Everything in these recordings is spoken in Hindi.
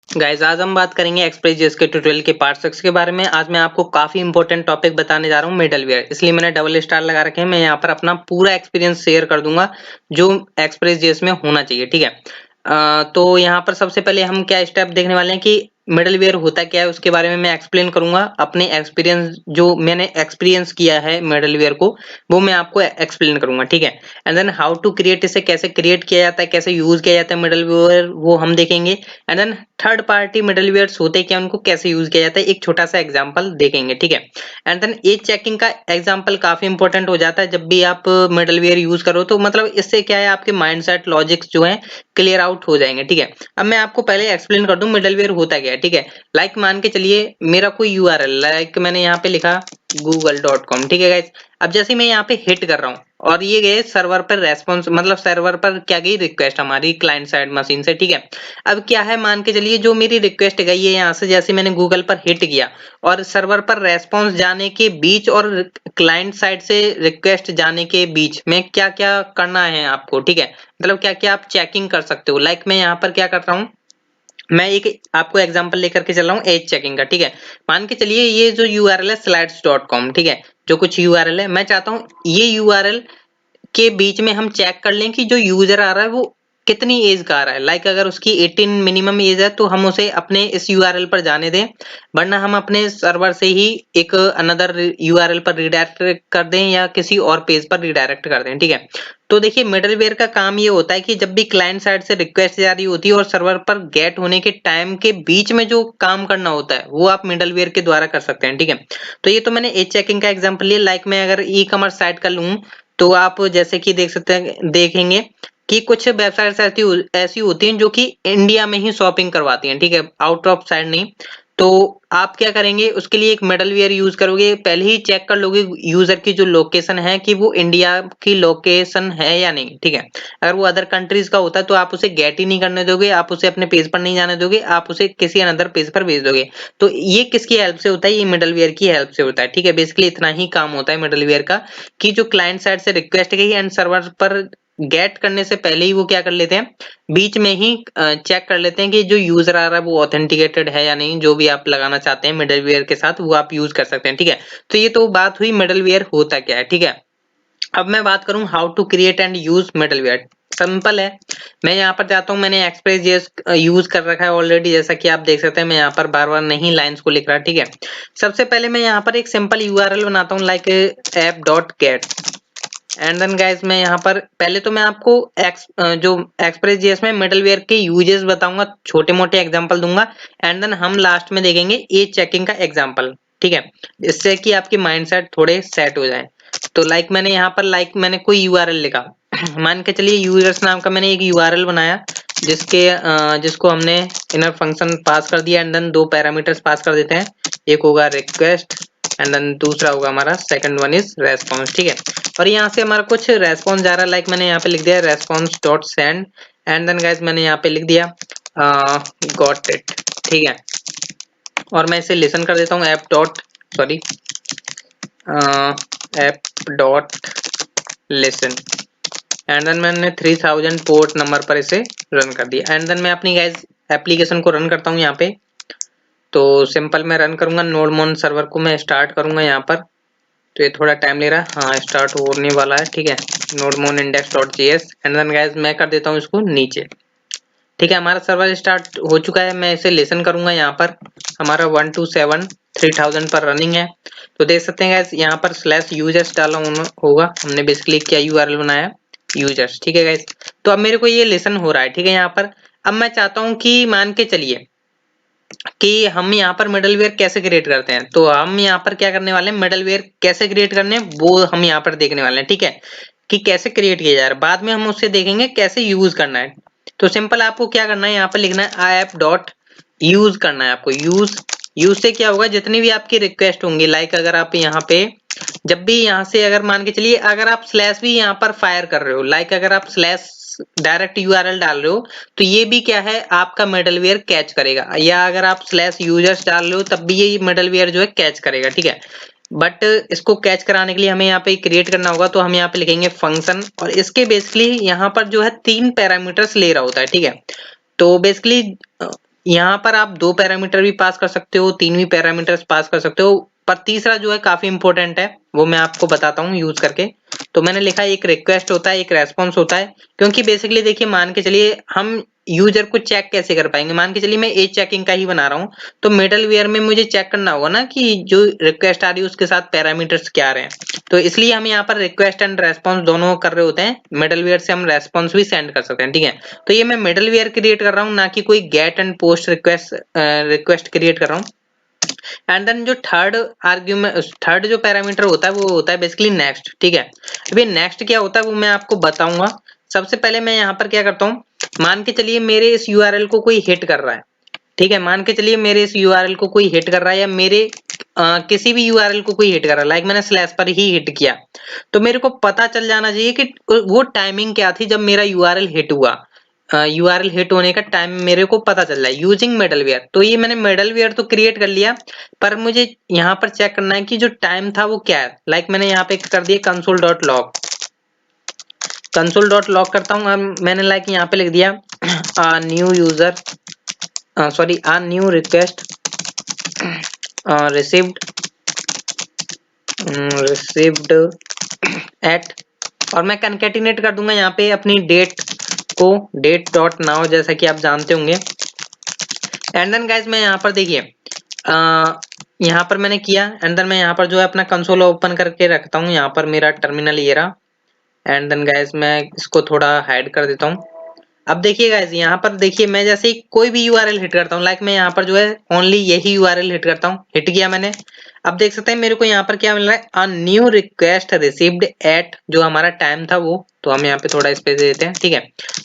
गाइस आज हम बात करेंगे एक्सप्रेस.जेएस के ट्यूटोरियल के पार्ट 6 के बारे में। आज मैं आपको काफी इंपॉर्टेंट टॉपिक बताने जा रहा हूँ मिडलवेयर, इसलिए मैंने डबल स्टार लगा रखे हैं। मैं यहाँ पर अपना पूरा एक्सपीरियंस शेयर कर दूंगा जो एक्सप्रेस.जेएस में होना चाहिए, ठीक है। तो यहाँ पर सबसे पहले हम क्या स्टेप देखने वाले हैं कि मिडलवेयर होता क्या है, उसके बारे में मैं एक्सप्लेन करूंगा। अपने एक्सपीरियंस जो मैंने एक्सपीरियंस किया है मिडलवेयर को, वो मैं आपको एक्सप्लेन करूंगा, ठीक है। And then how to create, इसे कैसे क्रिएट किया जाता है, कैसे यूज किया जाता है मिडलवेयर, वो हम देखेंगे। एंड देन थर्ड पार्टी मिडलवेयर्स होते क्या, उनको कैसे यूज किया जाता है, एक छोटा सा एग्जांपल देखेंगे, ठीक है। एंड देन एज चेकिंग का एग्जांपल काफी इंपॉर्टेंट हो जाता है जब भी आप मिडलवेयर यूज करो, तो मतलब इससे क्या है, आपके माइंडसेट लॉजिक्स जो है क्लियर आउट हो जाएंगे, ठीक है। अब मैं आपको पहले एक्सप्लेन कर दूं मिडलवेयर होता क्या है, ठीक है। लाइक मान के चलिए मेरा कोई यूआरएल, लाइक मैंने यहाँ पे लिखा google.com, ठीक है गाइस। अब जैसे मैं यहाँ पे हिट कर रहा हूँ और ये गए सर्वर पर रेस्पॉन्स, मतलब सर्वर पर क्या गई रिक्वेस्ट हमारी क्लाइंट साइड मशीन से, ठीक है। अब क्या है, मान के चलिए जो मेरी रिक्वेस्ट गई है यहाँ से, जैसे मैंने गूगल पर हिट किया और सर्वर पर रेस्पॉन्स जाने के बीच और क्लाइंट साइड से रिक्वेस्ट जाने के बीच में क्या क्या करना है आपको, ठीक है। मतलब क्या क्या आप चेकिंग कर सकते हो। लाइक मैं यहाँ पर क्या कर रहा हूँ, मैं एक आपको एग्जांपल लेकर के चल रहा हूँ एज चेकिंग का, ठीक है। मान के चलिए ये जो यूआरएल है slides.com, ठीक है। जो कुछ यूआरएल है, मैं चाहता हूँ ये यूआरएल के बीच में हम चेक कर लें कि जो यूजर आ रहा है वो कितनी एज का आ रहा है। लाइक अगर उसकी 18 मिनिमम एज है तो हम उसे अपने इस यूआरएल पर जाने दें, वरना हम अपने सर्वर से ही एक अनदर यूआरएल पर रिडायरेक्ट कर दें या किसी और पेज पर रिडायरेक्ट कर दें, ठीक है। तो देखिए मिडलवेयर का काम ये होता है कि जब भी क्लाइंट साइड से रिक्वेस्ट जा रही होती है और सर्वर पर गेट होने के टाइम के बीच में जो काम करना होता है वो आप मिडलवेयर के द्वारा कर सकते हैं, ठीक है। तो ये तो मैंने एज चेकिंग का एग्जांपल लिया। लाइक मैं अगर ई कॉमर्स साइट का लूं तो आप जैसे कि देख सकते हैं, देखेंगे कि कुछ वेबसाइट्स ऐसी होती हैं जो कि इंडिया में ही शॉपिंग करवाती हैं, ठीक है, आउट ऑफ साइड नहीं। तो आप क्या करेंगे, उसके लिए एक मिडलवेयर यूज करोगे, पहले ही चेक कर लोगे यूजर की जो लोकेशन है कि वो इंडिया की लोकेशन है या नहीं, ठीक है। अगर वो अदर कंट्रीज का होता है तो आप उसे गेट ही नहीं करने दोगे, आप उसे अपने पेज पर नहीं जाने दोगे, आप उसे किसी अनदर पेज पर भेज दोगे। तो ये किसकी हेल्प से होता है, ये मिडलवेयर की हेल्प से होता है, ठीक है। बेसिकली इतना ही काम होता है मिडलवेयर का कि जो क्लाइंट साइड से रिक्वेस्ट गई एंड सर्वर पर गेट करने से पहले ही वो क्या कर लेते हैं, बीच में ही चेक कर लेते हैं कि जो यूजर आ रहा है वो ऑथेंटिकेटेड है या नहीं। जो भी आप लगाना चाहते हैं मिडलवेयर के साथ वो आप यूज कर सकते हैं, ठीक है। तो ये तो बात हुई मिडलवेयर होता क्या है, ठीक है। अब मैं बात करूं how to create and use middleware. Simple है, मैं यहाँ पर जाता हूँ, मैंने एक्सप्रेस.जेएस यूज कर रखा है ऑलरेडी, जैसा कि आप देख सकते हैं। मैं यहाँ पर बार बार नहीं लाइंस को लिख रहा, ठीक है। सबसे पहले मैं यहाँ पर एक सिंपल यूआरएल बनाता हूँ, like app.get। And then guys मैं यहाँ पर पहले तो मैं आपको जो एक्सप्रेस.जेएस में मिडलवेयर के यूजेस बताऊंगा, छोटे मोटे एग्जांपल दूंगा। एंड देन हम लास्ट में देखेंगे एज चेकिंग का एग्जांपल, ठीक है, इससे कि आपकी माइंडसेट थोड़े सेट हो जाए। तो लाइक मैंने यहाँ पर मैंने कोई यूआरएल लिखा मान के चलिए यूजर्स नाम का मैंने एक यूआरएल बनाया, जिसको हमने इनर फंक्शन पास कर दिया। एंड देन दो पैरामीटर्स पास कर देते हैं, एक होगा रिक्वेस्ट एंड देन दूसरा होगा हमारा सेकंड वन इज रेस्पॉन्स, ठीक है। और यहाँ से हमारा कुछ रेस्पॉन्स जा रहा है, लाइक मैंने यहाँ पे लिख दिया response dot send. And then guys मैंने यहाँ पे लिख दिया गॉट इट, ठीक है। और मैं इसे लिसन कर देता हूँ app dot listen. And then मैंने 3000 पोर्ट नंबर पर इसे रन कर दिया। एंड देन मैं अपनी गाइस एप्लीकेशन को रन करता हूँ यहाँ पे। तो सिंपल मैं रन करूंगा, नोडमोन सर्वर को मैं स्टार्ट करूंगा यहाँ पर। तो ये थोड़ा टाइम ले रहा है, हाँ स्टार्ट होने वाला है, ठीक है। नोडमोन index.js। एंड देन गाइस मैं कर देता हूँ इसको नीचे, ठीक है। हमारा सर्वर स्टार्ट हो चुका है, मैं इसे लिसन करूंगा यहाँ पर। हमारा 127 3000 पर रनिंग है। तो देख सकते हैं गाइस यहाँ पर /users डाला होगा, हमने बेसिकली क्या यूआरएल बनाया, यूजर्स, ठीक है गाइस। तो अब मेरे को ये लिसन हो रहा है, ठीक है यहाँ पर। अब मैं चाहता हूँ कि मान के चलिए कि हम यहाँ पर मिडलवेयर कैसे क्रिएट करते हैं। तो हम यहाँ पर क्या करने वाले हैं, मिडलवेयर कैसे क्रिएट करने हैं वो हम यहाँ पर देखने वाले हैं, ठीक है, कि कैसे क्रिएट किया जा रहा है। बाद में हम उससे देखेंगे कैसे यूज करना है। तो सिंपल आपको क्या करना है, यहाँ पर लिखना है ऐप डॉट यूज करना है आपको। यूज से क्या होगा, जितनी भी आपकी रिक्वेस्ट होंगी, लाइक अगर आप यहाँ पे जब भी यहाँ से अगर मान के चलिए अगर आप स्लैश भी यहाँ पर फायर कर रहे हो, लाइक अगर आप स्लैश डायरेक्ट यूआरएल डाल रहे हो तो ये भी क्या है, आपका मिडलवेयर कैच करेगा। या अगर आप /users डाल रहे हो तब भी ये मिडलवेयर जो है कैच करेगा, ठीक है। बट इसको कैच कराने के लिए हमें यहाँ पे क्रिएट करना होगा। तो हम यहाँ पे लिखेंगे फंक्शन, और इसके बेसिकली यहाँ पर जो है 3 पैरामीटर्स ले रहा होता है, ठीक है। तो बेसिकली यहाँ पर आप 2 पैरामीटर भी पास कर सकते हो, 3 भी पैरामीटर्स पास कर सकते हो, पर तीसरा जो है काफी इंपॉर्टेंट है, वो मैं आपको बताता हूँ यूज करके। तो मैंने लिखा है एक रिक्वेस्ट होता है, एक रेस्पॉन्स होता है, क्योंकि बेसिकली देखिए मान के चलिए हम यूजर को चेक कैसे कर पाएंगे। मान के चलिए मैं एज चेकिंग का ही बना रहा हूँ, तो मिडलवेयर में मुझे चेक करना होगा ना कि जो रिक्वेस्ट आ रही है उसके साथ पैरामीटर्स क्या आ रहे हैं। तो इसलिए हम यहाँ पर रिक्वेस्ट एंड रेस्पॉन्स दोनों कर रहे होते हैं। मिडलवेयर से हम रेस्पॉन्स भी सेंड कर सकते हैं, ठीक है। तो ये मैं मिडलवेयर क्रिएट कर रहा हूँ, ना कि कोई get and post request create कर रहा हूँ। एंड देन जो थर्ड जो पैरामीटर होता है वो होता है बेसिकली नेक्स्ट, ठीक है। अभी नेक्स्ट क्या होता है वो मैं आपको बताऊंगा। सबसे पहले मैं यहाँ पर क्या करता हूँ, मान के चलिए मेरे इस यूआरएल को कोई हिट कर रहा है, ठीक है। मान के चलिए मेरे इस यूआरएल को कोई हिट कर रहा है, या मेरे किसी भी यूआरएल को कोई हिट कर रहा है, लाइक मैंने स्लैश पर ही हिट किया, तो मेरे को पता चल जाना चाहिए कि वो टाइमिंग क्या थी जब मेरा यूआरएल हिट हुआ। यूआरएल हिट होने का टाइम मेरे को पता चल रहा है यूजिंग मिडलवेयर। तो ये मैंने मिडलवेयर तो क्रिएट कर लिया, पर मुझे यहाँ पर चेक करना है कि जो टाइम था वो क्या है। लाइक मैंने यहाँ पे कर दिया console.log, console.log करता हूँ। मैंने लाइक यहाँ पे लिख दिया new user sorry new request received at, और मैं कंकैटिनेट कर दूंगा यहाँ पे अपनी डेट को, डेट डॉट नाउ, जैसा कि आप जानते होंगे। एंड देन गाइस मैं यहाँ पर देखिए यहाँ पर मैंने किया, एंड देन मैं यहाँ पर जो है अपना कंसोल ओपन करके रखता हूँ। यहाँ पर मेरा टर्मिनल ये रहा। एंड देन गाइस मैं इसको थोड़ा हाइड कर देता हूँ। अब देखिए गाइस यहाँ पर देखिए मैं जैसे ही कोई भी यूआरएल हिट करता हूँ, लाइक मैं यहाँ पर जो है ओनली यही यूआरएल हिट करता हूँ, हिट किया मैंने। अब देख सकते हैं मेरे को यहाँ पर क्या मिल रहा है, a new request received at, जो हमारा टाइम था वो। तो हम यहाँ पे थोड़ा स्पेस दे देते हैं, ठीक है।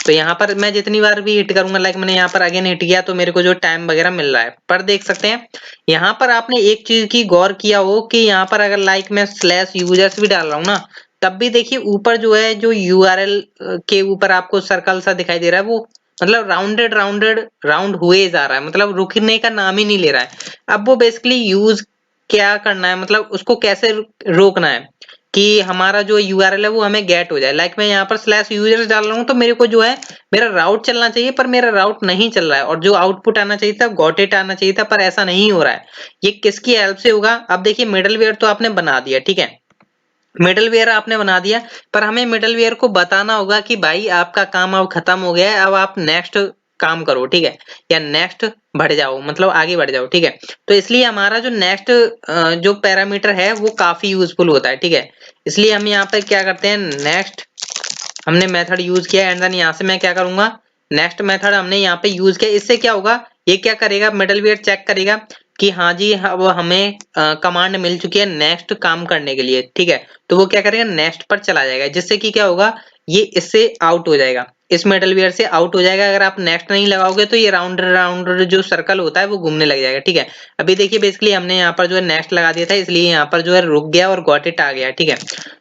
तो यहाँ पर मैं जितनी बार भी हिट करूंगा, लाइक मैंने यहाँ पर अगेन हिट किया, तो मेरे को जो टाइम वगैरह मिल रहा है। पर देख सकते हैं यहाँ पर आपने एक चीज की गौर किया हो कि यहाँ पर अगर लाइक मैं स्लैश यूजर्स भी डाल रहा हूँ ना, तब भी देखिए ऊपर जो है जो यूआरएल के ऊपर आपको सर्कल सा दिखाई दे रहा है, वो मतलब राउंड हुए जा रहा है, मतलब रुकने का नाम ही नहीं ले रहा है। अब वो बेसिकली यूज क्या करना है, मतलब उसको कैसे रोकना है कि हमारा जो यूआरएल है वो हमें गेट हो जाए। लाइक मैं यहाँ पर स्लैश यूजर्स डाल रहा हूँ, तो मेरे को जो है मेरा राउट चलना चाहिए, पर मेरा राउट नहीं चल रहा है, और जो आउटपुट आना चाहिए था गॉट इट आना चाहिए था, पर ऐसा नहीं हो रहा है। ये किसकी हेल्प से होगा? अब देखिए मिडलवेयर तो आपने बना दिया, ठीक है, मिडलवेयर आपने बना दिया, पर हमें मिडलवेयर को बताना होगा कि भाई आपका काम अब खत्म हो गया है, अब आप नेक्स्ट काम करो, ठीक है, या नेक्स्ट बढ़ जाओ, मतलब आगे बढ़ जाओ, ठीक है। तो इसलिए हमारा जो नेक्स्ट जो पैरामीटर है वो काफी यूजफुल होता है, ठीक है। इसलिए हम यहाँ पे क्या करते हैं, नेक्स्ट हमने मेथड यूज किया, एंड देन यहाँ से मैं क्या करूंगा, नेक्स्ट मेथड हमने यहाँ पे यूज किया। इससे क्या होगा, ये क्या करेगा, मिडलवेयर चेक करेगा कि हाँ जी वो हमें कमांड मिल चुकी है नेक्स्ट काम करने के लिए, ठीक है। तो वो क्या करेगा, नेक्स्ट पर चला जाएगा, जिससे कि क्या होगा, ये इससे आउट हो जाएगा, इस मिडलवेयर से आउट हो जाएगा। अगर आप नेक्स्ट नहीं लगाओगे तो ये राउंड राउंड जो सर्कल होता है वो घूमने लग जाएगा, ठीक है। अभी देखिए बेसिकली हमने यहाँ पर जो है नेक्स्ट लगा दिया था, इसलिए यहाँ पर जो है रुक गया और गॉट इट आ गया, ठीक है।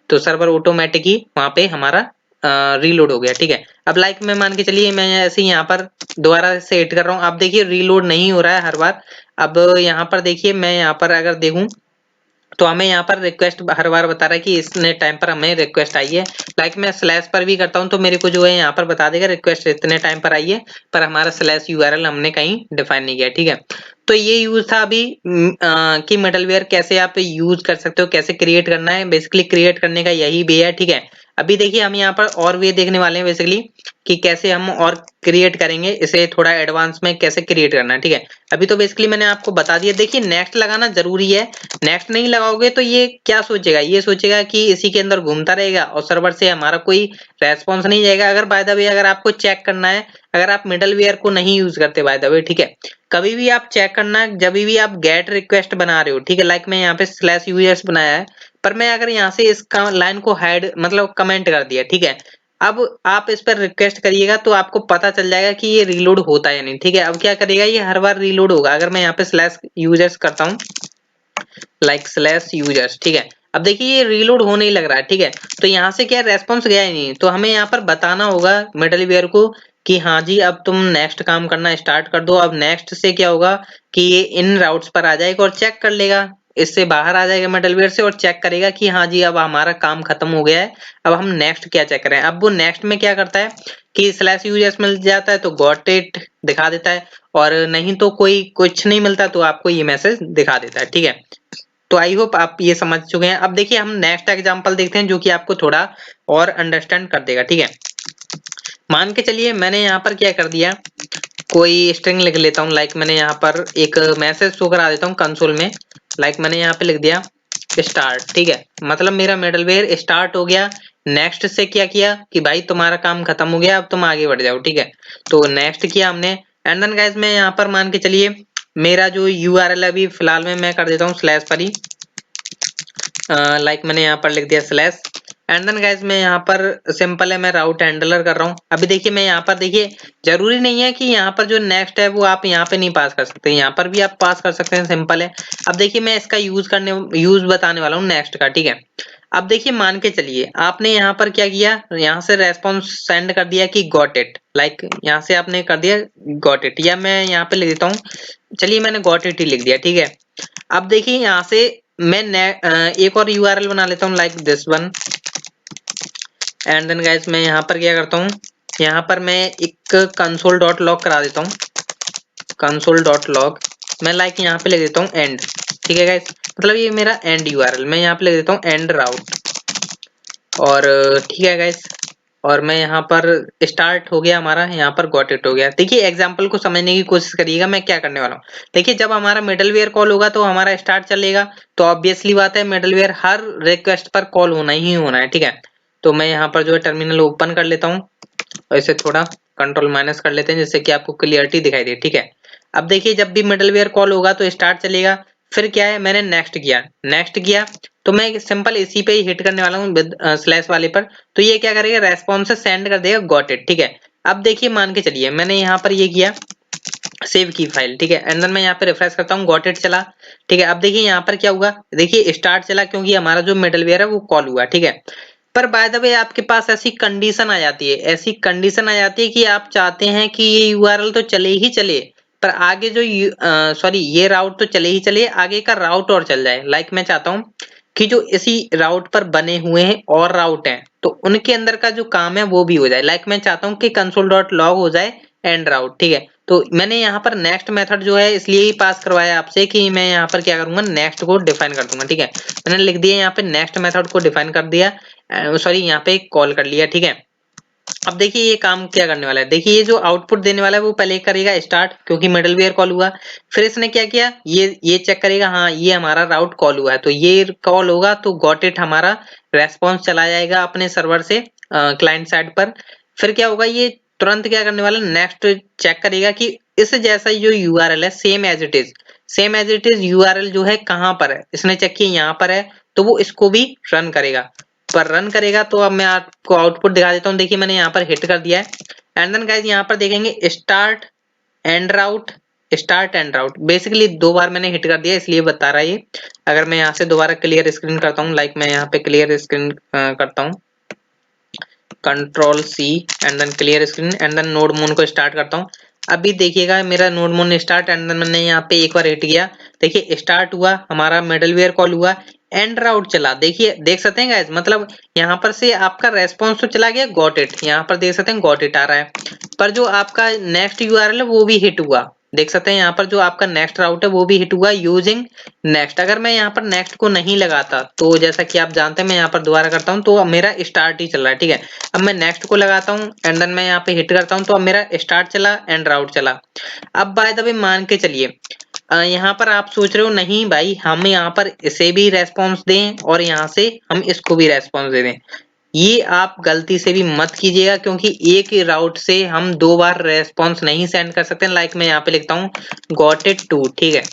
तो सर्वर ऑटोमेटिक ही वहां पे हमारा रीलोड हो गया, ठीक है। अब लाइक मैं मान के चलिए मैं ऐसे यहाँ पर दोबारा से हिट कर रहा हूँ, आप देखिए रीलोड नहीं हो रहा है हर बार। अब यहाँ पर देखिए मैं यहाँ पर अगर देखूं तो हमें यहाँ पर रिक्वेस्ट हर बार बता रहा है कि इतने टाइम पर हमें रिक्वेस्ट आई है। लाइक मैं स्लैश पर भी करता हूँ तो मेरे को जो है यहाँ पर बता देगा रिक्वेस्ट इतने टाइम पर आई है, पर हमारा स्लैश यूआरएल हमने कहीं डिफाइन नहीं किया, ठीक है। तो ये यूज था अभी कि मिडलवेयर कैसे आप यूज कर सकते हो, कैसे क्रिएट करना है। बेसिकली क्रिएट करने का यही वे है, ठीक है। अभी देखिए हम यहाँ पर और वे देखने वाले हैं बेसिकली कि कैसे हम और क्रिएट करेंगे, इसे थोड़ा एडवांस में कैसे क्रिएट करना है, ठीक है। अभी तो बेसिकली मैंने आपको बता दिया। देखिए नेक्स्ट लगाना जरूरी है, नेक्स्ट नहीं लगाओगे तो ये क्या सोचेगा, ये सोचेगा कि इसी के अंदर घूमता रहेगा और सर्वर से हमारा कोई रेस्पॉन्स नहीं जाएगा। अगर बाय द वे अगर आपको चेक करना है, अगर आप मिडलवेयर को नहीं यूज करते बाय द वे, ठीक है, कभी भी आप चेक करना जब भी आप गेट रिक्वेस्ट बना रहे हो, ठीक है। लाइक मैं यहाँ पे स्लैश यूजर्स बनाया है, पर मैं अगर यहाँ से इस लाइन को हाइड मतलब कमेंट कर दिया, ठीक है। अब आप इस पर रिक्वेस्ट करिएगा तो आपको पता चल जाएगा कि ये रीलोड होता है या नहीं, ठीक है। अब क्या करेगा, ये हर बार रीलोड होगा। अगर मैं यहाँ पे स्लैश यूजर्स करता हूँ, लाइक स्लैश यूजर्स, ठीक है, अब देखिए ये रीलोड होने ही लग रहा है, ठीक है। तो यहाँ से क्या रेस्पॉन्स गया ही नहीं, तो हमें यहाँ पर बताना होगा मिडलवेयर को कि हाँ जी अब तुम नेक्स्ट काम करना स्टार्ट कर दो। अब नेक्स्ट से क्या होगा कि ये इन राउट्स पर आ जाएगा और चेक कर लेगा इससे बाहर आ जाएगा मिडलवेयर से और चेक करेगा कि हाँ जी अब हमारा काम खत्म हो गया है, अब हम नेक्स्ट क्या चेक करें। अब वो नेक्स्ट में क्या करता है कि स्लैश यूएस मिल जाता है तो गॉट इट दिखा देता है, और नहीं तो कोई कुछ नहीं मिलता तो आपको ये मैसेज दिखा देता है। ठीक है, तो आई होप आप ये समझ चुके हैं। अब देखिए हम नेक्स्ट एग्जांपल देखते हैं जो कि आपको थोड़ा और अंडरस्टैंड कर देगा। ठीक है, मान के चलिए मैंने यहाँ पर क्या कर दिया, कोई स्ट्रिंग लिख लेता हूँ। लाइक मैंने यहाँ पर एक मैसेज शो करा देता हूँ कंसोल में। लाइक मैंने यहाँ पे लिख दिया स्टार्ट। ठीक है, मतलब मेरा मिडलवेयर स्टार्ट हो गया। नेक्स्ट से क्या किया कि भाई तुम्हारा काम खत्म हो गया, अब तुम आगे बढ़ जाओ। ठीक है, तो नेक्स्ट किया हमने। एंड देन गाइस मैं यहाँ पर मान के चलिए मेरा जो यूआरएल अभी फिलहाल में मैं कर देता हूँ स्लैश पर ही। लाइक मैंने यहाँ पर लिख दिया स्लैश। एंड देन गाइस मैं यहाँ पर सिंपल है, मैं राउट हैंडलर कर रहा हूँ। अभी देखिए मैं यहाँ पर देखिए जरूरी नहीं है कि यहाँ पर जो नेक्स्ट है वो आप यहाँ पे नहीं पास कर सकते, यहाँ पर भी आप पास कर सकते हैं, सिंपल है। अब देखिए मैं इसका यूज बताने वाला हूँ नेक्स्ट का। ठीक है, अब देखिए मान के चलिए आपने यहाँ पर क्या किया, यहाँ से रेस्पॉन्स सेंड कर दिया कि गॉट इट। लाइक यहाँ से आपने कर दिया गॉट इट, या मैं यहाँ पे लिख देता हूँ, चलिए मैंने गॉट इट ही लिख दिया। ठीक है, अब देखिए यहाँ से मैं एक और यूआरएल बना लेता हूँ like this one. And then guys मैं यहाँ पर क्या करता हूँ, यहाँ पर मैं एक कंसोल डॉट लॉग करा देता हूँ, कंसोल डॉट लॉग। मैं लाइक यहाँ पे लिख देता हूँ एंड। ठीक है गाइस, मतलब ये मेरा एंड यूआरएल, मैं यहाँ पे लिख देता हूँ एंड राउट। और ठीक है गाइस, और मैं यहाँ पर स्टार्ट हो गया हमारा, यहाँ पर गॉट इट हो गया। देखिए एग्जांपल को समझने की कोशिश करिएगा मैं क्या करने वाला हूँ। देखिए जब हमारा मिडलवेयर कॉल होगा तो हमारा स्टार्ट चलेगा, तो ऑब्वियसली बात है मिडलवेयर हर रिक्वेस्ट पर कॉल होना ही होना है। ठीक है, तो मैं यहाँ पर जो है टर्मिनल ओपन कर लेता हूँ और इसे थोड़ा कंट्रोल माइनस कर लेते हैं जिससे कि आपको क्लियरिटी दिखाई दे। ठीक है, अब देखिए जब भी मिडलवेयर कॉल होगा तो स्टार्ट चलेगा, फिर क्या है मैंने नेक्स्ट किया तो मैं सिंपल इसी पे ही हिट करने वाला हूँ स्लैश वाले पर। तो ये क्या करेगा, रेस्पॉन्स सेंड कर देगा गॉट इट। ठीक है, अब देखिए मान के चलिए मैंने यहाँ पर ये किया, सेव की फाइल। ठीक है, एंड देन मैं यहाँ पे रिफ्रेश करता हूँ, गॉट इट चला। ठीक है, अब देखिए यहाँ पर क्या हुआ, देखिए स्टार्ट चला क्योंकि हमारा जो मिडलवेयर है वो कॉल हुआ। ठीक है, पर बाय द वे आपके पास ऐसी कंडीशन आ जाती है, कि आप चाहते हैं कि ये यूआरएल तो चले ही चले, पर आगे जो सॉरी ये राउट तो चले ही चले, आगे का राउट और चल जाए। लाइक मैं चाहता हूँ कि जो इसी राउट पर बने हुए हैं और राउट हैं तो उनके अंदर का जो काम है वो भी हो जाए। लाइक मैं चाहता हूँ कि कंसोल डॉट लॉग हो जाए एंड राउट। ठीक है, तो मैंने यहाँ पर नेक्स्ट मेथड जो है इसलिए ही पास करवाया आपसे कि मैं यहाँ पर क्या करूंगा, नेक्स्ट को डिफाइन कर दूंगा। ठीक है, मैंने लिख दिया यहाँ पे नेक्स्ट मेथड को डिफाइन कर दिया, सॉरी यहाँ पे कॉल कर लिया। ठीक है, अब देखिए ये काम क्या करने वाला है, देखिए ये जो आउटपुट देने वाला है वो पहले करेगा स्टार्ट क्योंकि मिडलवेयर कॉल हुआ। फिर इसने क्या किया, ये चेक करेगा हाँ ये हमारा राउट कॉल हुआ है, तो ये कॉल होगा तो गॉट इट हमारा रेस्पॉन्स चला जाएगा अपने सर्वर से क्लाइंट साइड पर। फिर क्या होगा, ये तुरंत क्या करने वाला, नेक्स्ट चेक करेगा कि इस जैसा जो यूआरएल है same as it is URL जो है कहाँ पर है, इसने चेक किया यहाँ पर है तो वो इसको भी रन करेगा। पर रन करेगा तो अब मैं आपको आउटपुट दिखा देता हूँ। देखिए मैंने यहाँ पर हिट कर दिया है, एंड देन गाइस यहाँ पर देखेंगे स्टार्ट एंड राउट बेसिकली 2 बार मैंने हिट कर दिया इसलिए बता रहा है ये। अगर मैं यहाँ से दोबारा क्लियर स्क्रीन करता हूँ, लाइक मैं यहाँ पे क्लियर स्क्रीन करता हूँ, control C and then clear screen and then nodemon को स्टार्ट करता हूँ। अभी देखिएगा मेरा nodemon start, and then मैंने यहाँ पे एक बार हिट किया, देखिए स्टार्ट हुआ, हमारा मिडलवेयर कॉल हुआ, एंड राउट चला। देखिए देख सकते हैं गाइस, मतलब यहाँ पर से आपका रेस्पॉन्स तो चला गया गॉट इट, यहाँ पर देख सकते हैं गॉट इट आ रहा है, पर जो आपका नेक्स्ट यूआरएल है वो भी हिट हुआ। देख सकते हैं यहाँ पर जो आपका नेक्स्ट राउट है वो भी हिट हुआ यूजिंग नेक्स्ट। अगर मैं यहाँ पर नेक्स्ट को नहीं लगाता तो जैसा कि आप जानते हैं मैं यहाँ पर दोबारा करता हूँ तो अब मेरा स्टार्ट ही चल रहा है। ठीक है, अब मैं नेक्स्ट को लगाता हूँ एंड देन मैं यहाँ पे हिट करता हूँ तो अब मेरा स्टार्ट चला एंड राउट चला। अब बाय द वे मान के चलिए यहाँ पर आप सोच रहे हो नहीं भाई हम यहाँ पर इसे भी रेस्पॉन्स दें और यहाँ से हम इसको भी रेस्पॉन्स दे दें, ये आप गलती से भी मत कीजिएगा क्योंकि एक ही राउट से हम 2 बार रेस्पॉन्स नहीं सेंड कर सकते। लाइक मैं यहाँ पे लिखता हूँ गॉट इट टू। ठीक है,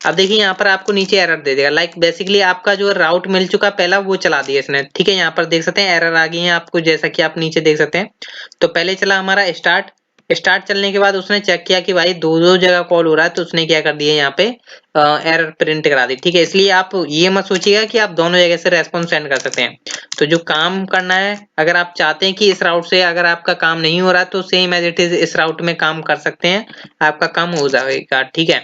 अब देखिए यहाँ पर आपको नीचे एरर दे देगा, लाइक बेसिकली आपका जो राउट मिल चुका पहला वो चला दिया इसने। ठीक है, यहाँ पर देख सकते हैं एरर आ गई है आपको, जैसा कि आप नीचे देख सकते हैं। तो पहले चला हमारा स्टार्ट चलने के बाद उसने चेक किया कि भाई दो जगह कॉल हो रहा है तो उसने क्या कर दिया यहाँ पे एरर प्रिंट करा दी। ठीक है, इसलिए आप ये मत सोचिएगा कि आप दोनों जगह से रेस्पॉन्स सेंड कर सकते हैं। तो जो काम करना है, अगर आप चाहते हैं कि इस राउट से अगर आपका काम नहीं हो रहा तो सेम एज इट इज इस राउट में काम कर सकते हैं, आपका काम हो जाएगा। ठीक है,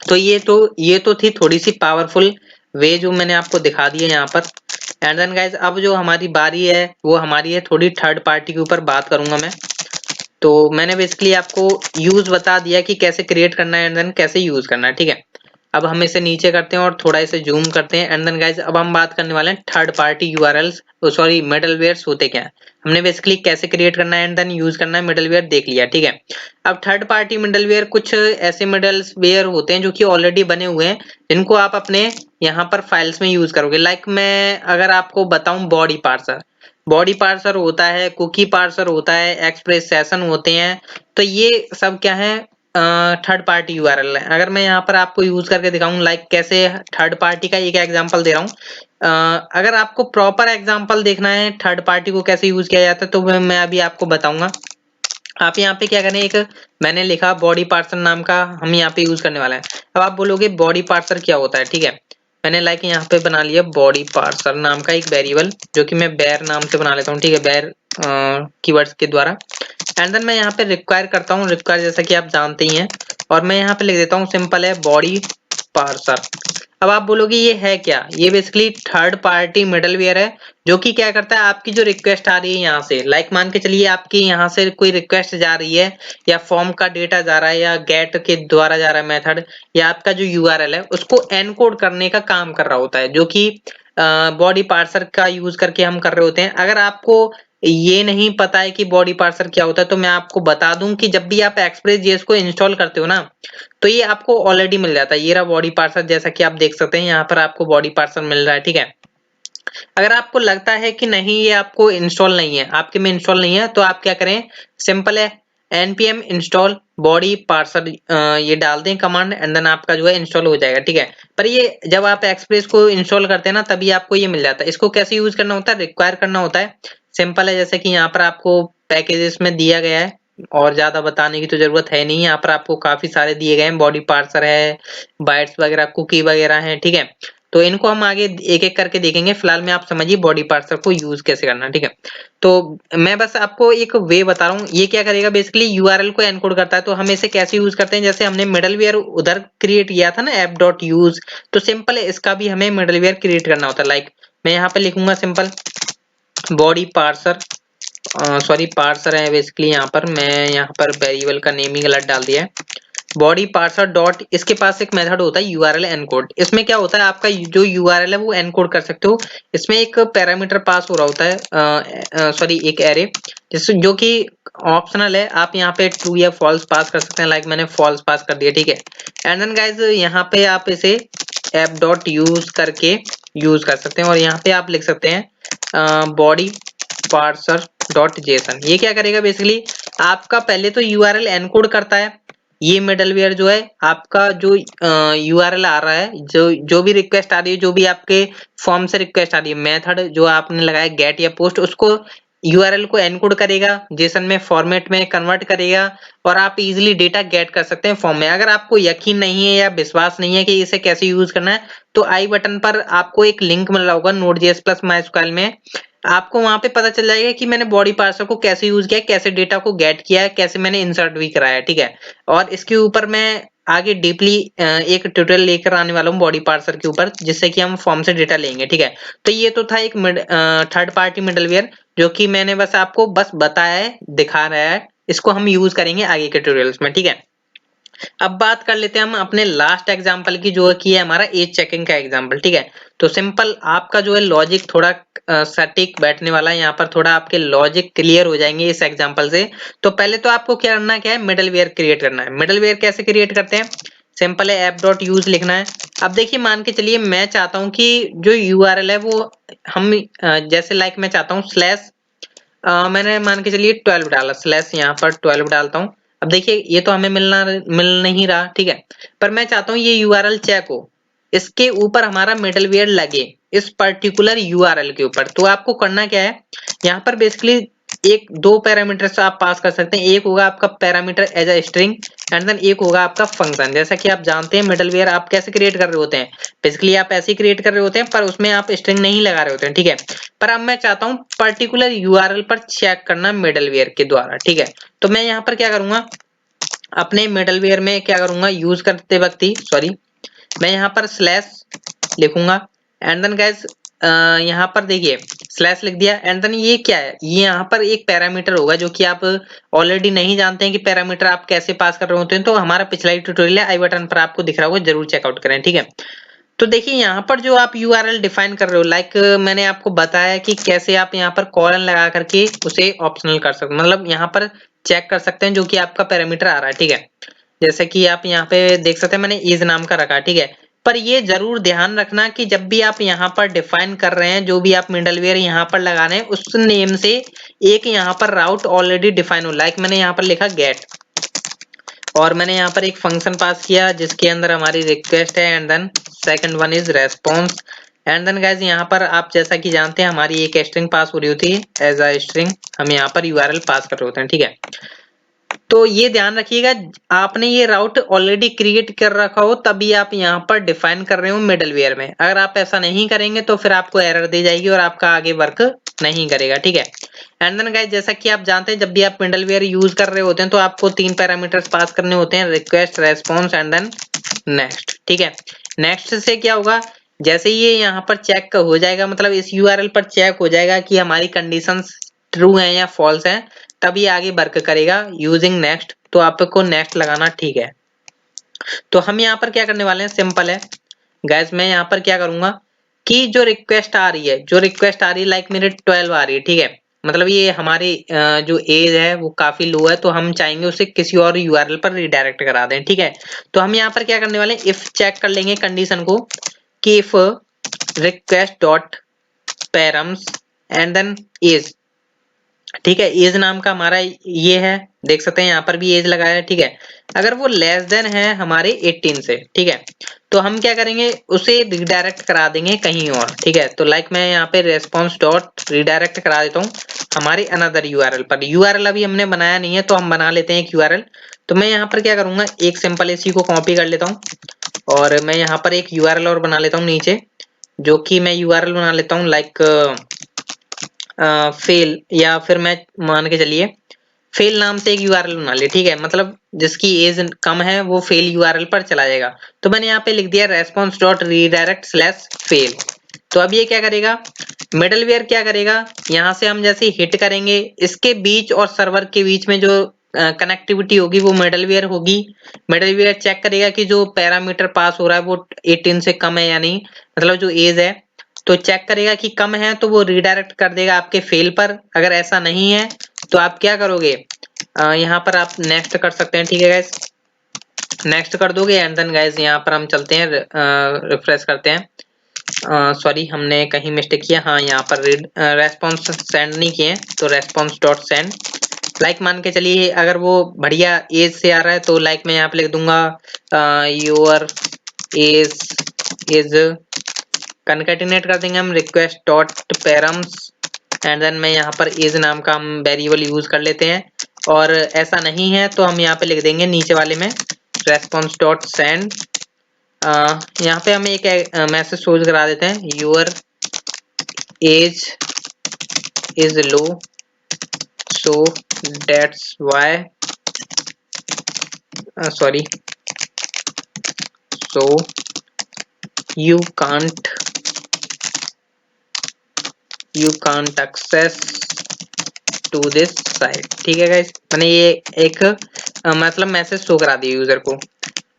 तो ये तो थी थोड़ी सी पावरफुल वे जो मैंने आपको दिखा दी है यहाँ पर। एंड देन गाइज अब जो हमारी बारी है वो हमारी है थोड़ी थर्ड पार्टी के ऊपर बात करूंगा मैं। तो मैंने बेसिकली आपको यूज बता दिया कि कैसे क्रिएट करना है एंड देन कैसे यूज करना है, ठीक है। अब हम इसे नीचे करते हैं और थोड़ा इसे जूम करते हैं एंड देन गाइज अब हम बात करने वाले हैं थर्ड पार्टी यूआरएल्स, सॉरी मिडलवेयर्स होते क्या है। हमने बेसिकली कैसे क्रिएट करना है एंड देन यूज करना है मिडलवेयर देख लिया, ठीक है। अब थर्ड पार्टी मिडलवेयर कुछ ऐसे मिडलवेयर होते हैं जो कि ऑलरेडी बने हुए हैं, जिनको आप अपने यहाँ पर फाइल्स में यूज करोगे। लाइक मैं अगर आपको बताऊं बॉडी पार्सर होता है, कुकी पार्सर होता है, एक्सप्रेस सेशन होते हैं। तो ये सब क्या है, थर्ड पार्टी यूआरएल है। अगर मैं यहाँ पर आपको यूज करके दिखाऊं लाइक कैसे थर्ड पार्टी का एक एग्जांपल दे रहा हूँ। अगर आपको प्रॉपर एग्जांपल देखना है थर्ड पार्टी को कैसे यूज किया जाता है तो मैं अभी आपको बताऊंगा। आप यहाँ पे क्या करें, एक मैंने लिखा बॉडी पार्सर नाम का हम यहाँ पे यूज करने वाला है। अब आप बोलोगे बॉडी पार्सर क्या होता है, ठीक है। मैंने लाइक यहाँ पे बना लिया बॉडी पार्सर नाम का एक वेरिएबल, जो कि मैं बेर नाम से बना लेता हूँ, ठीक है, बेर कीवर्ड्स के द्वारा। एंड देन मैं यहाँ पे रिक्वायर करता हूँ, रिक्वायर जैसा कि आप जानते ही हैं, और मैं यहाँ पे लिख देता हूँ सिंपल है बॉडी पार्सर। अब आप बोलोगे ये है क्या, ये बेसिकली थर्ड पार्टी मिडलवेयर है जो कि क्या करता है, आपकी जो रिक्वेस्ट आ रही है यहाँ से, लाइक मान के चलिए आपकी यहाँ से कोई रिक्वेस्ट जा रही है या फॉर्म का डेटा जा रहा है या गेट के द्वारा जा रहा है मेथड, या आपका जो यूआरएल है उसको एनकोड करने का काम कर रहा होता है, जो कि बॉडी पार्सर का यूज करके हम कर रहे होते हैं। अगर आपको ये नहीं पता है कि बॉडी पार्सर क्या होता है तो मैं आपको बता दूं कि जब भी आप एक्सप्रेस जेएस को इंस्टॉल करते हो ना, तो ये आपको ऑलरेडी मिल जाता है। ये रहा बॉडी पार्सर, जैसा कि आप देख सकते हैं यहाँ पर आपको बॉडी पार्सर मिल रहा है, ठीक है। अगर आपको लगता है कि नहीं ये आपको इंस्टॉल नहीं है, आपके में इंस्टॉल नहीं है, तो आप क्या करें, सिंपल है npm इंस्टॉल बॉडी पार्सर ये डाल दें कमांड एंड देन आपका जो है इंस्टॉल हो जाएगा, ठीक है। पर ये जब आप एक्सप्रेस को इंस्टॉल करते हैं ना तभी आपको ये मिल जाता है। इसको कैसे यूज करना होता है, रिक्वायर करना होता है, सिंपल है, जैसे कि यहाँ पर आपको पैकेजेस में दिया गया है और ज्यादा बताने की तो जरूरत है नहीं। यहाँ पर आपको काफी सारे दिए गए हैं, बॉडी पार्सर है, बाइट्स वगैरह, कुकी वगैरह है, ठीक है। तो इनको हम आगे एक एक करके देखेंगे, फिलहाल में आप समझिए बॉडी पार्सर को यूज कैसे करना, ठीक है। तो मैं बस आपको एक वे बता रहा हूँ, ये क्या करेगा, बेसिकली यूआरएल को एनकोड करता है। तो हम इसे कैसे यूज करते हैं, जैसे हमने मिडलवेयर उधर क्रिएट किया था ना ऐप डॉट यूज, तो सिंपल है इसका भी हमें मिडलवेयर क्रिएट करना होता है। लाइक मैं यहाँ पे लिखूंगा simple body parser, sorry parser है बेसिकली, यहाँ पर मैं यहाँ पर वेरिएबल का नेम ही गलत डाल दिया है। बॉडी पार्सर डॉट, इसके पास एक मेथड होता है यूआरएल एनकोड। इसमें क्या होता है, आपका जो यूआरएल है वो एनकोड कर सकते हो। इसमें एक पैरामीटर पास हो रहा होता है, सॉरी एक एरे, जो कि ऑप्शनल है। आप यहाँ पे ट्रू या फॉल्स पास कर सकते हैं, लाइक मैंने फॉल्स पास कर दिया, ठीक है। एंड देन गाइज यहाँ पे आप इसे ऐप डॉट यूज करके यूज कर सकते हैं और यहाँ पे आप लिख सकते हैं बॉडी पार्सर डॉट जेसन। ये क्या करेगा, बेसिकली आपका पहले तो यूआरएल एनकोड करता है। ये मिडलवेयर जो है आपका जो यूआरएल आ रहा है, जो भी रिक्वेस्ट आ रही है, जो भी आपके फॉर्म से रिक्वेस्ट आ रही है, मेथड जो आपने लगाया गेट या पोस्ट, उसको यूआरएल को एनकोड करेगा, जेसन में फॉर्मेट में कन्वर्ट करेगा और आप इजीली डेटा गेट कर सकते हैं फॉर्म में। अगर आपको यकीन नहीं है या विश्वास नहीं है कि इसे कैसे यूज करना है, तो आई बटन पर आपको एक लिंक मिल रहा होगा नोड.जेएस प्लस माइस्क्ल में, आपको वहां पे पता चल जाएगा कि मैंने बॉडी पार्सर को कैसे यूज किया है, कैसे डेटा को गेट किया है, कैसे मैंने इंसर्ट भी कराया, ठीक है। और इसके ऊपर मैं आगे डीपली एक ट्यूटोरियल लेकर आने वाला हूँ बॉडी पार्सर के ऊपर, जिससे कि हम फॉर्म से डेटा लेंगे, ठीक है। तो ये तो था एक थर्ड पार्टी मिडलवेयर जो कि मैंने बस आपको बताया है, दिखा रहा है। इसको हम यूज करेंगे आगे के ट्यूटोरियल्स में, ठीक है। अब बात कर लेते हैं हम अपने लास्ट एग्जांपल की, जो कि है हमारा एज चेकिंग का एग्जांपल, ठीक है। तो सिंपल आपका जो है लॉजिक थोड़ा सटीक बैठने वाला है, यहाँ पर थोड़ा आपके लॉजिक क्लियर हो जाएंगे इस एग्जांपल से। तो पहले तो आपको क्या करना, क्या है, मिडलवेयर क्रिएट करना है। मिडलवेयर कैसे क्रिएट करते हैं, सिंपल है ऐप डॉट यूज लिखना है। अब देखिए मान के चलिए मैं चाहता हूँ कि जो यूआरएल है वो हम जैसे लाइक मैं चाहता हूँ स्लैश, मैंने मान के चलिए 12 डाला, स्लैश यहाँ पर 12 डालता हूँ। अब देखिए ये तो हमें मिल नहीं रहा, ठीक है। पर मैं चाहता हूँ ये यूआरएल चेक हो, इसके ऊपर हमारा मिडलवेयर लगे इस पर्टिकुलर यूआरएल के ऊपर। तो आपको करना क्या है, यहाँ पर बेसिकली एक दो पैरामीटर्स आप पास कर सकते हैं। एक होगा आपका parameter as a string and then एक होगा आपका फंक्शन। जैसा कि आप जानते हैं मिडलवेयर आप कैसे क्रिएट कर रहे होते हैं, बेसिकली आप ऐसे ही क्रिएट कर रहे होते हैं, पर उसमें आप स्ट्रिंग नहीं लगा रहे होते हैं, ठीक है। पर अब मैं चाहता हूँ पर्टिकुलर यूआरएल पर चेक करना मिडलवेयर के द्वारा, ठीक है। तो मैं यहाँ पर क्या करूंगा, अपने मिडलवेयर में क्या करूंगा यूज करते वक्त ही, सॉरी, मैं यहाँ पर स्लैश लिखूंगा एंड देन गाइस यहाँ पर देखिए स्लैश लिख दिया एंड देन ये क्या है, ये यहाँ पर एक पैरामीटर होगा जो कि आप ऑलरेडी नहीं जानते हैं कि पैरामीटर आप कैसे पास कर रहे होते हैं। तो हमारा पिछला ही ट्यूटोरियल है, आई बटन पर आपको दिख रहा होगा, जरूर चेकआउट करें, ठीक है। तो देखिए यहाँ पर जो आप यूआरएल डिफाइन कर रहे हो, लाइक मैंने आपको बताया कि कैसे आप यहाँ पर कॉलन लगा करके उसे ऑप्शनल कर सकते, मतलब यहाँ पर चेक कर सकते हैं जो कि आपका पैरामीटर आ रहा है, ठीक है। जैसे कि आप यहाँ पे देख सकते हैं मैंने एज नाम का रखा, ठीक है। पर ये जरूर ध्यान रखना कि जब भी आप यहाँ पर डिफाइन कर रहे हैं, जो भी आप मिडलवेयर यहाँ पर लगा रहे हैं, उस नेम से एक यहाँ पर राउट ऑलरेडी डिफाइन हो, लाइक मैंने यहाँ पर लिखा गेट और मैंने यहाँ पर एक फंक्शन पास किया जिसके अंदर हमारी रिक्वेस्ट है and then second one is response and then guys यहाँ पर आप जैसा कि जानते हैं हमारी एक स्ट्रिंग पास हो रही होती है एज अ स्ट्रिंग, हम यहाँ पर यूआरएल पास कर रहे होते हैं, ठीक है। तो ये ध्यान रखिएगा आपने ये राउट ऑलरेडी क्रिएट कर रखा हो तभी आप यहाँ पर डिफाइन कर रहे हो मिडलवेयर में। अगर आप ऐसा नहीं करेंगे तो फिर आपको एरर दे जाएगी और आपका आगे वर्क नहीं करेगा, ठीक है। एंड देन गाइस जैसा कि आप जानते हैं जब भी आप मिडलवेयर यूज कर रहे होते हैं तो आपको 3 पैरामीटर्स पास करने होते हैं, request, response and then next, ठीक है। नेक्स्ट से क्या होगा, जैसे ये यहाँ पर चेक हो जाएगा, मतलब इस यूआरएल पर चेक हो जाएगा कि हमारी कंडीशंस ट्रू है या फॉल्स है, तभी आगे वर्क करेगा यूजिंग नेक्स्ट। तो आपको नेक्स्ट लगाना, ठीक है। तो हम यहाँ पर क्या करने वाले हैं, सिंपल है गाइस, मैं यहाँ पर क्या करूंगा कि जो रिक्वेस्ट आ रही है, लाइक मेरे 12 आ रही है, ठीक है। मतलब ये हमारी जो एज है वो काफी लो है, तो हम चाहेंगे उसे किसी और यूआरएल पर रिडायरेक्ट करा दें, ठीक है। तो हम यहाँ पर क्या करने वाले हैं, इफ चेक कर लेंगे कंडीशन को कि if request dot params and then age, ठीक है। एज नाम का हमारा ये है, देख सकते हैं यहाँ पर भी एज लगाया है, ठीक है। अगर वो लेस देन है हमारे 18 से, ठीक है, तो हम क्या करेंगे उसे रिडायरेक्ट करा देंगे कहीं और, ठीक है। तो लाइक मैं यहाँ पे रेस्पॉन्स डॉट रिडायरेक्ट करा देता हूँ हमारे अनदर यूआरएल पर। यूआरएल अभी हमने बनाया नहीं है तो हम बना लेते हैं एक यूआरएल। तो मैं यहाँ पर क्या करूंगा, एक सिंपल इसी को कॉपी कर लेता हूँ और मैं यहाँ पर एक यूआरएल और बना लेता हूँ नीचे, जो कि मैं यूआरएल बना लेता हूँ लाइक फेल, या फिर मैं मान के चलिए फेल नाम से एक यूआरएल बना ले, ठीक है। मतलब जिसकी एज कम है वो फेल यूआरएल पर चला जाएगा। तो मैंने यहाँ पे लिख दिया response dot redirect slash fail. तो अब ये क्या करेगा, मिडलवेयर क्या करेगा, यहाँ से हम जैसे हिट करेंगे इसके बीच और सर्वर के बीच में जो कनेक्टिविटी होगी वो मिडलवेयर होगी। मिडलवेयर चेक करेगा कि जो पैरामीटर पास हो रहा है वो 18 से कम है या नहीं, मतलब जो एज है, तो चेक करेगा कि कम है तो वो रिडायरेक्ट कर देगा आपके फेल पर। अगर ऐसा नहीं है तो आप क्या करोगे, यहाँ पर आप नेक्स्ट कर सकते हैं, ठीक है गाइस। नेक्स्ट कर दोगे एंड देन गाइस यहाँ पर हम चलते हैं, रिफ्रेश करते हैं। सॉरी हमने कहीं मिस्टेक किया, हाँ यहाँ पर रेस्पॉन्स सेंड नहीं किए, तो रेस्पॉन्स डॉट सेंड, लाइक मान के चलिए अगर वो बढ़िया एज से आ रहा है तो लाइक मैं यहाँ पे लिख दूंगा योर एज इज, कनकेटिनेट कर देंगे हम request dot params and then मैं यहाँ पर एज नाम का हम वेरिएबल यूज कर लेते हैं। और ऐसा नहीं है तो हम यहाँ पे लिख देंगे नीचे वाले में रेस्पॉन्स डॉट सेंड, यहाँ पे हम एक मैसेज सोच करा देते हैं, your age is low so that's why, sorry, so you can't access to this site, ठीक है गाइस। मैंने ये एक मतलब मैसेज शो करा दिया यूजर को,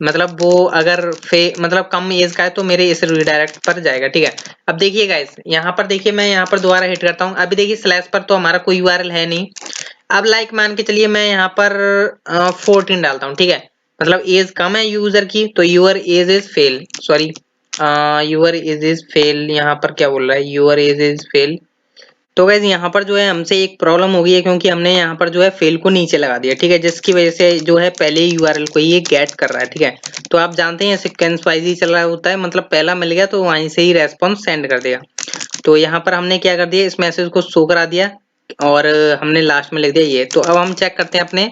मतलब वो अगर मतलब कम एज का है तो मेरे इस रिडायरेक्ट पर जाएगा, ठीक है। अब देखिए गाइस यहाँ पर देखिए मैं यहाँ पर दोबारा हिट करता हूँ, अभी देखिए स्लैश पर तो हमारा कोई यूआरएल है नहीं। अब लाइक मान के चलिए मैं यहाँ पर 14 डालता हूँ, ठीक है, मतलब एज कम है यूजर की, तो your age is fail, sorry your age is fail, यहाँ पर क्या बोल रहा है, यूर एज इज फेल। तो गाइस यहाँ पर जो है हमसे एक प्रॉब्लम हो गई है क्योंकि हमने यहाँ पर जो है फेल को नीचे लगा दिया, ठीक है, जिसकी वजह से जो है पहले यूआरएल को ये गेट कर रहा है, ठीक है। तो आप जानते हैं सीक्वेंस वाइज ही चल रहा होता है, मतलब पहला मिल गया तो वहीं से ही रेस्पॉन्स सेंड कर देगा। तो यहाँ पर हमने क्या कर दिया, इस मैसेज को शो करा दिया और हमने लास्ट में लिख दिया ये। तो अब हम चेक करते हैं अपने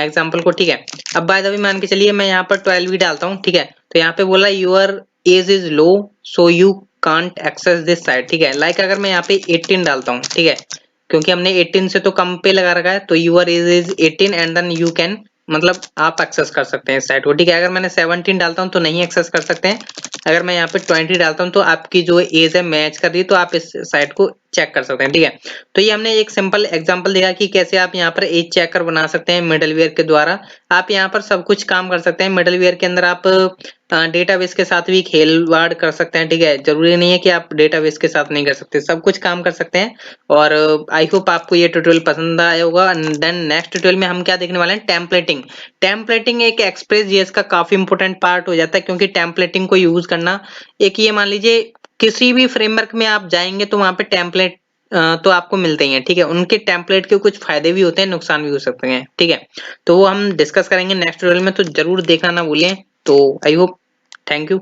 एग्जाम्पल को, ठीक है। अब बाय द वे मान के चलिए मैं यहाँ पर 12 भी डालता हूँ, ठीक है। तो यहाँ पे बोला your age is low so you can't access this site, ठीक है। लाइक अगर मैं यहाँ पे 18 डालता हूँ, ठीक है, क्योंकि हमने 18 से तो कम पे लगा रखा है, तो your age is 18 and then you can मतलब आप एक्सेस कर सकते हैं इस साइट को, ठीक है। अगर मैंने 17 डालता हूँ तो नहीं एक्सेस कर सकते हैं। अगर मैं यहाँ पे 20 डालता हूँ तो आपकी जो एज है मैच कर रही है, तो आप इस साइट को चेक कर सकते हैं, ठीक है। तो ये हमने एक सिंपल एग्जांपल देखा कि कैसे आप यहाँ पर एज चेकर बना सकते हैं मिडलवेयर के द्वारा। आप यहाँ पर सब कुछ काम कर सकते हैं मिडलवेयर के अंदर। आप डेटाबेस के साथ भी खेलवाड़ कर सकते हैं, ठीक है। जरूरी नहीं है कि आप डेटाबेस के साथ नहीं कर सकते, सब कुछ काम कर सकते हैं। और आई होप आपको ये ट्यूटोरियल पसंद आया होगा। देन नेक्स्ट ट्यूटोरियल में हम क्या देखने वाले हैं, टेम्पलेटिंग। टेम्पलेटिंग एक एक्सप्रेस जेएस का काफी इंपॉर्टेंट पार्ट हो जाता है, क्योंकि टेम्पलेटिंग को यूज करना, एक ये मान लीजिए किसी भी फ्रेमवर्क में आप जाएंगे तो वहां पे टेम्पलेट तो आपको मिलते ही हैं, ठीक है। उनके टेम्पलेट के कुछ फायदे भी होते हैं, नुकसान भी हो सकते हैं, ठीक है। तो वो हम डिस्कस करेंगे नेक्स्ट ट्यूटोरियल में, तो जरूर देखना ना भूलें। तो आई होप, थैंक यू।